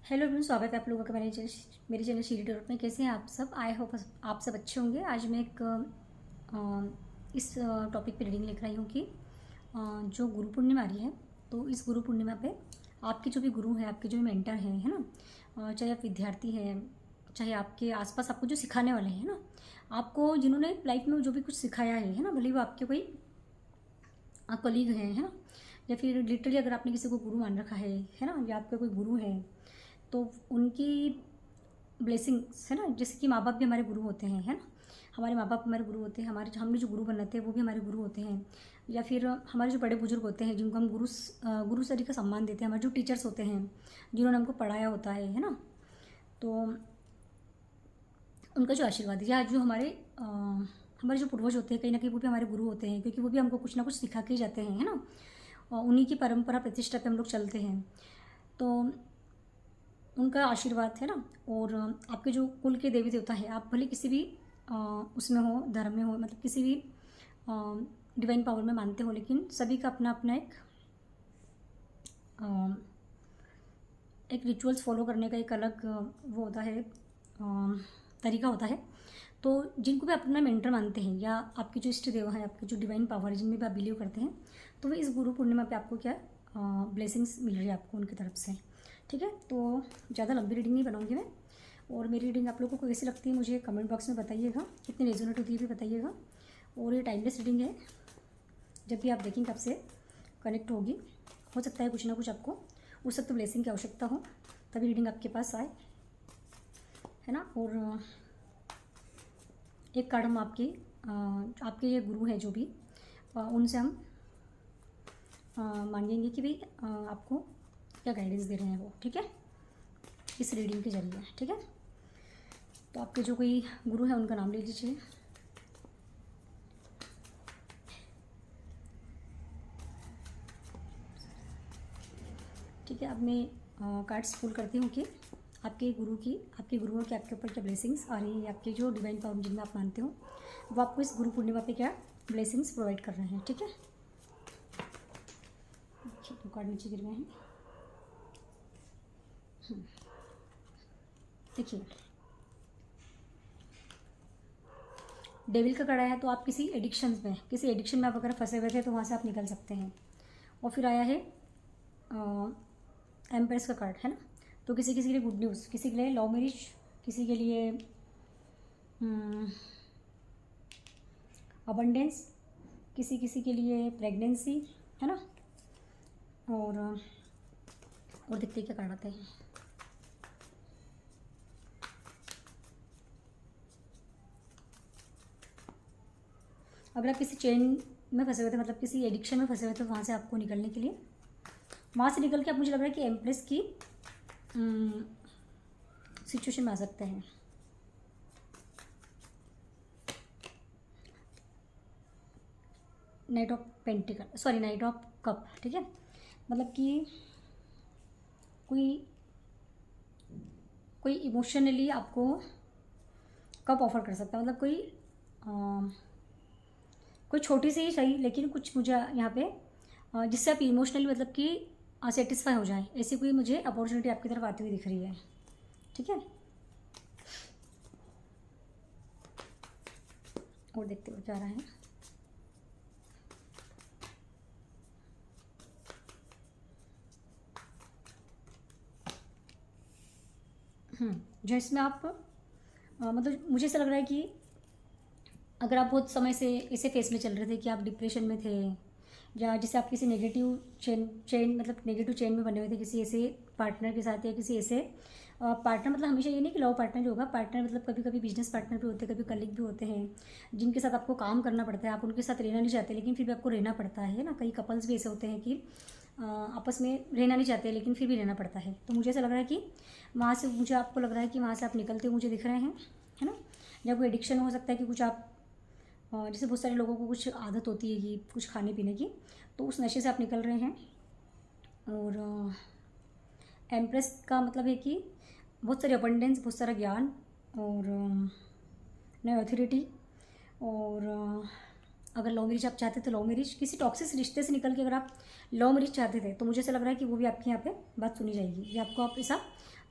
Hello everyone, स्वागत है आप लोगों का मेरे चैनल श्री डॉट में। कैसे हैं आप सब? आई होप आप सब अच्छे होंगे। आज मैं इस टॉपिक पे रीडिंग लेकर आई हूँ कि जो गुरु पूर्णिमा आ रही है, तो इस गुरु पूर्णिमा पे आपके जो भी गुरु हैं, आपके जो भी मेंटर हैं, है ना, चाहे आप विद्यार्थी हैं, चाहे आपके आसपास आपको जो सिखाने वाले हैं ना, आपको जिन्होंने लाइफ में जो भी कुछ सिखाया है ना, भले वो आपके कोई कलीग हैं, है ना, या फिर लिटरली अगर आपने किसी को गुरु मान रखा है ना, या आपका कोई गुरु है, तो उनकी ब्लेसिंग्स, है ना। जैसे कि माँ बाप भी हमारे गुरु होते हैं, है ना, हमारे माँ बाप हमारे गुरु होते हैं, हमारे हमने जो गुरु बनाते हैं वो भी हमारे गुरु होते हैं। या फिर हमारे जो बड़े बुजुर्ग होते हैं जिनको हम गुरु सरी का सम्मान देते हैं, हमारे जो टीचर्स होते हैं जिन्होंने हमको पढ़ाया होता है ना, तो उनका जो आशीर्वाद है, या जो हमारे जो पूर्वज होते हैं, कहीं ना कहीं वो भी हमारे गुरु होते हैं, क्योंकि वो भी हमको कुछ ना कुछ सिखा के ही जाते हैं, है ना। और उन्हीं की परंपरा प्रतिष्ठा पे हम लोग चलते हैं, तो उनका आशीर्वाद है ना। और आपके जो कुल के देवी देवता है, आप भले किसी भी उसमें हो, धर्म में हो, मतलब किसी भी डिवाइन पावर में मानते हो, लेकिन सभी का अपना अपना एक रिचुअल्स फॉलो करने का एक अलग वो होता है, तरीका होता है। तो जिनको भी अपना मेंटर मानते हैं, या आपके जो इष्ट देव हैं, आपके जो डिवाइन पावर है, जिनमें भी आप बिलीव करते हैं, तो वो इस गुरु पूर्णिमा पे आपको क्या ब्लेसिंग्स मिल रही है आपको उनकी तरफ से। ठीक है, तो ज़्यादा लंबी रीडिंग नहीं बनाऊंगी मैं। और मेरी रीडिंग आप लोगों को कैसी लगती है मुझे कमेंट बॉक्स में बताइएगा, कितनी रेजोनेट होती है भी बताइएगा। और ये टाइमलेस रीडिंग है, जब भी आप देखेंगे आपसे कनेक्ट होगी। हो सकता है कुछ ना कुछ आपको उस वक्त ब्लेसिंग की आवश्यकता हो, तभी रीडिंग आपके पास आए, है ना। और एक कार्ड हम आपके ये गुरु हैं जो भी, उनसे हम मांगेंगे कि भाई आपको क्या गाइडेंस दे रहे हैं वो, ठीक है, इस रीडिंग के जरिए। ठीक है, तो आपके जो कोई गुरु है उनका नाम ले लीजिए। ठीक है, अब मैं कार्ड्स पुल करती हूँ कि आपके गुरुओं की आपके ऊपर क्या ब्लेसिंग्स आ रही है, आपके जो डिवाइन पावर जिनमें आप मानते हो वो आपको इस गुरु पूर्णिमा पे क्या ब्लेसिंग्स प्रोवाइड कर रहे हैं। ठीक है, तो कार्ड नीचे गिर गए हैं। देखिए, डेविल का कड़ा है, तो आप किसी एडिक्शन में आप अगर फंसे हुए थे तो वहाँ से आप निकल सकते हैं। और फिर आया है एम्प्रेस का कार्ड, है ना, तो किसी किसी के लिए गुड न्यूज़, किसी के लिए लव मैरिज, किसी के लिए अबंडेंस, किसी किसी के लिए प्रेगनेंसी, है ना। और देखते क्या कार्ड आते हैं। अगर आप किसी चेन में फंसे हुए थे, मतलब किसी एडिक्शन में फंसे हुए थे, वहाँ से आपको निकलने के लिए, वहाँ से निकल के आप, मुझे लग रहा है कि एम्प्रेस की सिचुएशन में आ सकते हैं। Night of cup. ठीक है, मतलब कि कोई कोई इमोशनली आपको कप ऑफर कर सकता है, मतलब कोई छोटी सी ही सही, लेकिन कुछ मुझे यहाँ पे जिससे आप इमोशनली मतलब कि सेटिस्फाई हो जाए, ऐसी कोई मुझे अपॉर्चुनिटी आपकी तरफ आती हुई दिख रही है। ठीक है, और देखते हुए क्या रहा है। जो इसमें आप मतलब मुझे ऐसा लग रहा है कि अगर आप बहुत समय से इसे फेस में चल रहे थे कि आप डिप्रेशन में थे, या जैसे आप किसी नेगेटिव चेन मतलब नेगेटिव चेन में बने हुए थे किसी ऐसे पार्टनर के साथ, या किसी ऐसे पार्टनर, मतलब हमेशा ये नहीं कि लव पार्टनर जो होगा, पार्टनर मतलब कभी कभी बिजनेस पार्टनर भी होते हैं, कभी कलीग भी होते हैं, जिनके साथ आपको काम करना पड़ता है। आप उनके साथ रहना नहीं चाहते, लेकिन फिर भी आपको रहना पड़ता है ना। कई कपल्स भी ऐसे होते हैं कि आपस में रहना नहीं चाहते, लेकिन फिर भी रहना पड़ता है। तो मुझे ऐसा लग रहा है कि वहाँ से, मुझे आपको लग रहा है कि वहाँ से आप निकलते हुए मुझे दिख रहे हैं, है ना। या कोई एडिक्शन हो सकता है कि कुछ आप जैसे बहुत सारे लोगों को कुछ आदत होती है कि कुछ खाने पीने की, तो उस नशे से आप निकल रहे हैं। और एम्प्रेस का मतलब है कि बहुत सारी अबंडेंस, बहुत सारा ज्ञान, और नई अथॉरिटी, और अगर लव मैरिज आप चाहते थे, लव मैरिज किसी टॉक्सिक रिश्ते से निकल के अगर आप लव मैरिज चाहते थे, तो मुझे ऐसा लग रहा है कि वो भी आपके यहाँ पे बात सुनी जाएगी। ये आपको आप ऐसा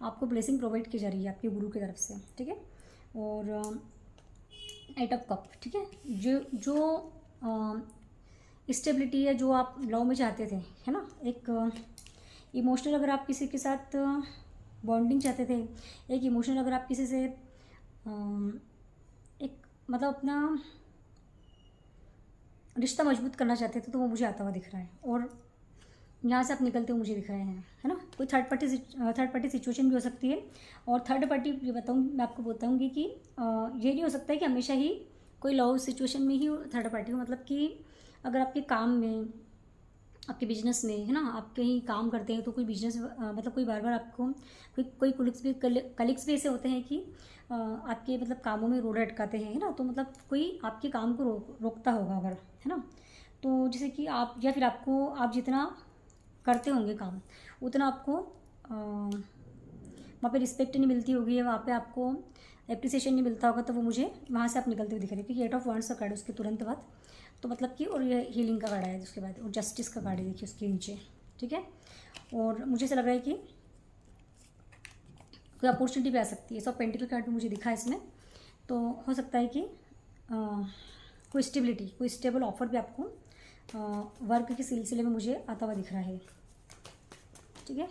आपको ब्लेसिंग प्रोवाइड की जा रही है आपके गुरु की तरफ से, ठीक है। और एट ऑफ कप, ठीक है। जो स्टेबिलिटी है जो आप लव में चाहते थे, है ना, एक इमोशनल अगर आप किसी के साथ बॉन्डिंग चाहते थे, एक इमोशनल अगर आप किसी से एक मतलब अपना रिश्ता मजबूत करना चाहते थे, तो वो मुझे आता हुआ दिख रहा है। और यहाँ से आप निकलते हुए मुझे दिख रहे हैं, है ना। कोई थर्ड पार्टी सिचुएशन भी हो सकती है। और थर्ड पार्टी ये मैं आपको बताऊँगी कि ये नहीं हो सकता है कि हमेशा ही कोई लव सिचुएशन में ही थर्ड पार्टी हो। मतलब कि अगर आपके काम में, आपके बिजनेस में, है ना, आप कहीं काम करते हैं तो कोई बिजनेस मतलब कोई बार बार आपको कोई कलीग्स भी ऐसे होते हैं कि आपके मतलब कामों में रोड़े अटकाते हैं, है ना। तो मतलब कोई आपके काम को रोकता होगा अगर, है ना। तो जैसे कि आप या फिर आपको आप जितना करते होंगे काम, उतना आपको वहाँ पे रिस्पेक्ट नहीं मिलती होगी, या वहाँ पे आपको एप्रिसिएशन नहीं मिलता होगा, तो वो मुझे वहाँ से आप निकलते हुए दिख रहे हैं। क्योंकि 8 ऑफ वांड्स का कार्ड है उसके तुरंत बाद, तो मतलब कि, और ये हीलिंग का कार्ड है उसके बाद, और जस्टिस का कार्ड है देखिए उसके नीचे, ठीक है। और मुझे ऐसा लग रहा है कि कोई अपॉर्चुनिटी भी आ सकती है। सब पेंटिकल कार्ड भी मुझे दिखा है इसमें, तो हो सकता है कि कोई स्टेबिलिटी, कोई स्टेबल ऑफर भी आपको वर्क के सिलसिले में मुझे आता हुआ दिख रहा है, ठीक है।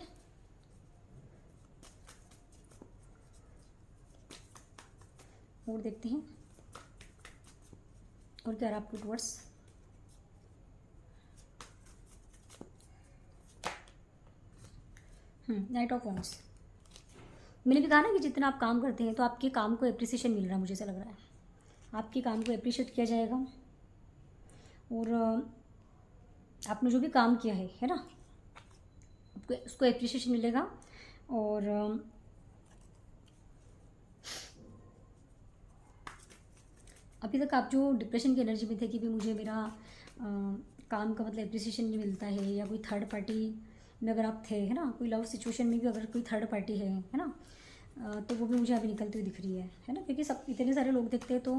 और देखते हैं और क्या रहा आपके टूवर्ड्स। Night of wands. मैंने भी कहा ना कि जितना आप काम करते हैं तो आपके काम को एप्रिसिएशन मिल रहा है, मुझे ऐसा लग रहा है आपके काम को एप्रिशिएट किया जाएगा। और आपने जो भी काम किया है ना, आपको उसको एप्रिसिएशन मिलेगा। और अभी तक आप जो डिप्रेशन की एनर्जी में थे कि भी मुझे मेरा काम का मतलब एप्रिसिएशन नहीं मिलता है, या कोई थर्ड पार्टी में अगर आप थे, है ना, कोई लव सिचुएशन में भी अगर कोई थर्ड पार्टी है ना, तो वो भी मुझे अभी निकलती हुई दिख रही है ना। क्योंकि सब इतने सारे लोग देखते हैं तो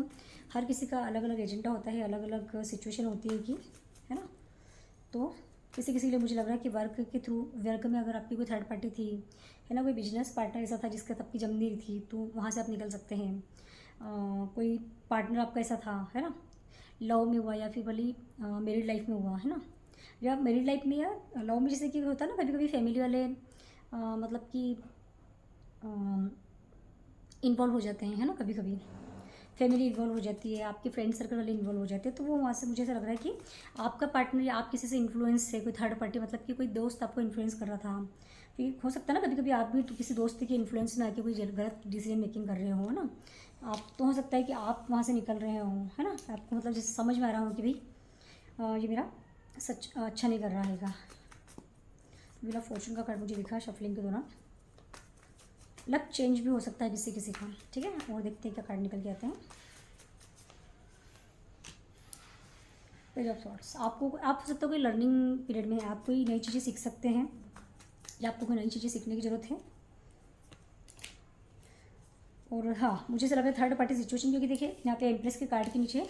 हर किसी का अलग अलग एजेंडा होता है, अलग अलग सिचुएशन होती है कि, है ना। तो किसी किसी के लिए मुझे लग रहा है कि वर्क के थ्रू, वर्क में अगर आपकी कोई थर्ड पार्टी थी, है ना, कोई बिजनेस पार्टनर ऐसा था जिसके साथ आपकी जम नहीं थी, तो वहाँ से आप निकल सकते हैं। कोई पार्टनर आपका ऐसा था, है ना, लव में हुआ या फिर भली मैरिड लाइफ में हुआ, है ना। या मैरिड लाइफ में या लव में जैसे कि होता है ना, कभी कभी फैमिली वाले मतलब कि इन्वॉल्व हो जाते हैं, है ना। कभी कभी फैमिली इन्वॉल्व हो जाती है, आपके फ्रेंड सर्कल वाले इन्वॉल्व हो जाते हैं, तो वो वहाँ से मुझे ऐसा लग रहा है कि आपका पार्टनर या आप किसी से इन्फ्लुएंस है, कोई थर्ड पार्टी, मतलब कि कोई दोस्त आपको इन्फ्लुएंस कर रहा था। फिर हो सकता है ना कभी कभी आप भी तो किसी दोस्त के इन्फ्लुएंस में आके कोई गलत डिसीजन मेकिंग कर रहे हो, है ना। आप तो हो सकता है कि आप वहाँ से निकल रहे हो, है ना। आपको मतलब जैसे समझ में आ रहा हो कि भाई ये मेरा सच अच्छा नहीं कर रहा है। मेरा फॉर्चून का कार्ड मुझे दिखा शफलिंग के दौरान। लक चेंज भी हो सकता है किसी किसी का, ठीक है। और देखते हैं क्या कार्ड निकल के आते हैं। Page of sorts. आपको आप हो सकता है कोई लर्निंग पीरियड में है, आप कोई नई चीज़ें सीख सकते हैं, या आपको कोई नई चीज़ें सीखने की ज़रूरत है। और हाँ, मुझे ऐसा लग रहा है थर्ड पार्टी सिचुएशन, क्योंकि देखिए यहाँ पे एम्प्रेस के कार्ड के नीचे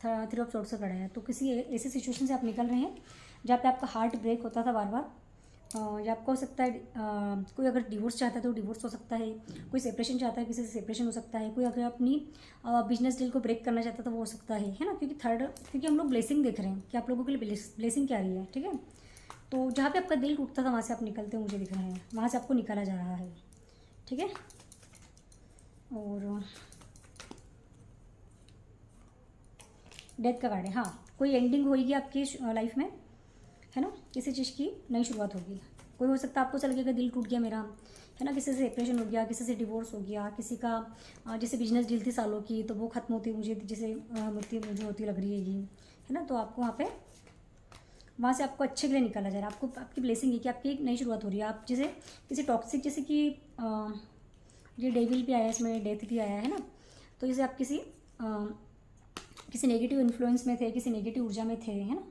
3 ऑफ सॉर्ट्स का कार्ड है। तो किसी ऐसे सिचुएशन से आप निकल रहे हैं जहाँ पे आपका हार्ट ब्रेक होता था बार बार, या आपका हो सकता है कोई अगर डिवोर्स चाहता है तो डिवोर्स हो सकता है, कोई सेपरेशन चाहता है किसी से सेपरेशन हो सकता है, कोई अगर अपनी बिजनेस डील को ब्रेक करना चाहता है तो वो हो सकता है ना। क्योंकि हम लोग ब्लेसिंग देख रहे हैं कि आप लोगों के लिए ब्लेसिंग क्या रही है, ठीक है। तो जहाँ पे आपका दिल टूटता था वहाँ से आप निकलते हुए मुझे दिख रहे हैं, वहाँ से आपको निकाला जा रहा है, ठीक है। और डेथ का कार्ड है। हाँ, कोई एंडिंग होगी आपकी लाइफ में, है ना, किसी चीज़ की नई शुरुआत होगी। कोई हो सकता है आपको चल लगेगा दिल टूट गया मेरा, है ना, किसी से सेपरेशन हो गया, किसी से डिवोर्स हो गया, किसी का जैसे बिजनेस डील थी सालों की तो वो ख़त्म होती मुझे जैसे मुझे होती लग रही है ना। तो आपको वहाँ से आपको अच्छे के लिए निकाला जा रहा है, आपको आपकी ब्लेसिंग है कि आपकी एक नई शुरुआत हो रही है। आप जैसे किसी टॉक्सिक, जैसे कि ये डेविल भी आया है इसमें, डेथ भी आया है ना। तो जैसे आप किसी नेगेटिव इन्फ्लुएंस में थे, किसी नेगेटिव ऊर्जा में थे, है ना,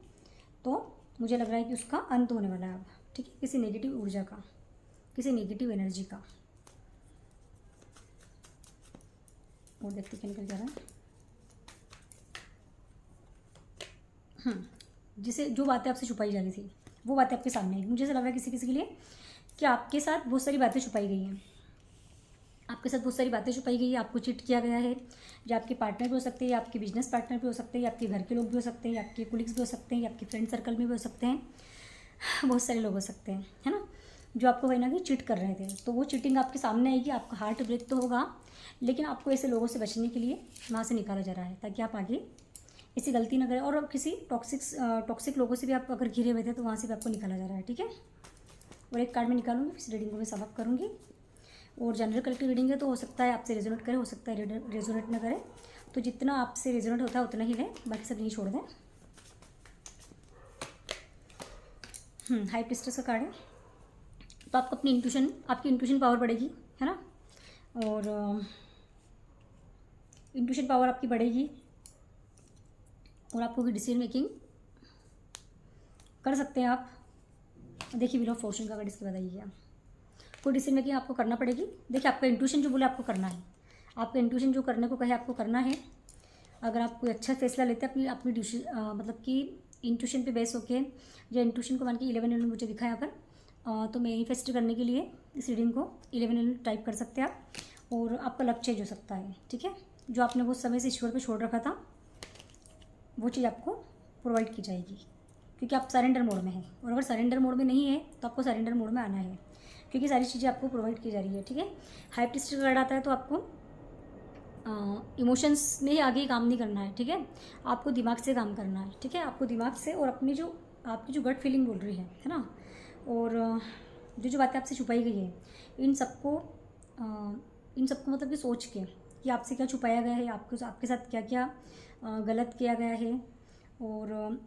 तो मुझे लग रहा है कि उसका अंत होने वाला है अब, ठीक है। किसी नेगेटिव ऊर्जा का, किसी नेगेटिव एनर्जी का। और देखते क्या निकल जा रहा है। जिसे जो बातें आपसे छुपाई जा रही थी वो बातें आपके सामने आई। मुझे ऐसा लग रहा है किसी किसी के लिए कि आपके साथ बहुत सारी बातें छुपाई गई हैं, आपके साथ बहुत सारी बातें छुपाई गई है, आपको चिट किया गया है। या आपके पार्टनर भी हो सकते हैं, या आपके बिजनेस पार्टनर भी हो सकते हैं, या आपके घर के लोग भी हो सकते हैं, या आपके कोलिग्स भी हो सकते हैं, या आपके फ्रेंड सर्कल में भी हो सकते हैं, बहुत सारे लोग हो सकते हैं, है ना, जो आपको कहीं ना कहीं चिट कर रहे थे। तो वो चीटिंग आपके सामने आएगी, आपका हार्ट ब्रेक तो होगा, लेकिन आपको ऐसे लोगों से बचने के लिए वहाँ से निकाला जा रहा है ताकि आप आगे ऐसी गलती ना करें। और किसी टॉक्सिक लोगों से भी आप अगर घिरे हुए थे तो वहाँ से भी आपको निकाला जा रहा है, ठीक है। और एक कार्ड में निकालूंगी, इस रीडिंग को मैं सबक करूँगी। और जनरल कलेक्टिव रीडिंग है तो हो सकता है आपसे रेजोनेट करे, हो सकता है रेजोनेट ना करे, तो जितना आपसे रेजोनेट होता है उतना ही लें, बाकी सब नहीं छोड़ दें। हाई प्रिस्टेस का कार्ड है, तो आपको अपनी आपकी इंट्यूशन पावर बढ़ेगी, है ना, और इंट्यूशन पावर आपकी बढ़ेगी और आपको डिसीजन मेकिंग कर सकते हैं आप। देखिए व्हील ऑफ फॉर्चून का कार्ड इसके बाद आइए, कोई डिसीजन मेकिंग आपको करना पड़ेगी। देखिए आपका इंट्यूशन जो बोले आपको करना है, आपका इंट्यूशन जो करने को कहे आपको करना है। अगर आप कोई अच्छा फैसला लेते हैं अपनी मतलब कि इंट्यूशन पे बेस होके, या इंट्यूशन को मान के 11 मुझे दिखा यहाँ पर, तो मैनिफेस्ट करने के लिए इस रीडिंग को 11 टाइप कर सकते हैं आप, और आपका लक चेंज हो सकता है, ठीक है। जो आपने वो समय से ईश्वर पे छोड़ रखा था वो चीज़ आपको प्रोवाइड की जाएगी, क्योंकि आप सरेंडर मोड में हैं। और अगर सरेंडर मोड में नहीं है तो आपको सरेंडर मोड में आना है, क्योंकि सारी चीज़ें आपको प्रोवाइड की जा रही है, ठीक है। हाई प्रीस्टेस कार्ड आता है तो आपको इमोशंस में ही आगे काम नहीं करना है, ठीक है, आपको दिमाग से काम करना है, ठीक है। आपको दिमाग से और अपनी जो आपकी जो गट फीलिंग बोल रही है ना, और जो बातें आपसे छुपाई गई है इन सबको मतलब कि सोच के कि आपसे क्या छुपाया गया है, आपके साथ क्या क्या गलत किया गया है, और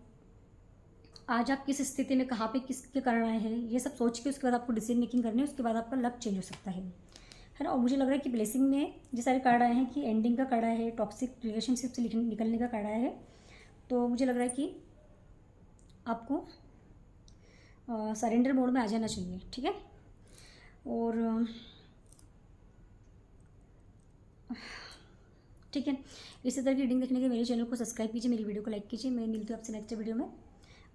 आज आप किस स्थिति में कहाँ पे किसके कारण आए हैं, ये सब सोच के उसके बाद आपको डिसीजन मेकिंग करनी है। उसके बाद आपका लक चेंज हो सकता है ना। और मुझे लग रहा है कि ब्लेसिंग में जो सारे कार्ड आए हैं कि एंडिंग का कार्ड आया है, टॉक्सिक रिलेशनशिप से निकलने का कार्ड आया है, तो मुझे लग रहा है कि आपको सरेंडर मोड में आ जाना चाहिए, ठीक है। और ठीक है, इसी तरह की रीडिंग देखने के मेरे चैनल को सब्सक्राइब कीजिए, मेरी वीडियो को लाइक कीजिए। मैं मिलती हूँ आपसे नेक्स्ट वीडियो में।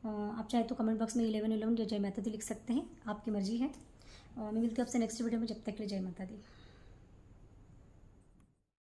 आप चाहे तो कमेंट बॉक्स में 11 या जय माता दी लिख सकते हैं, आपकी मर्जी है। मैं मिलती हूँ आपसे नेक्स्ट वीडियो में, जब तक के लिए जय माता दी।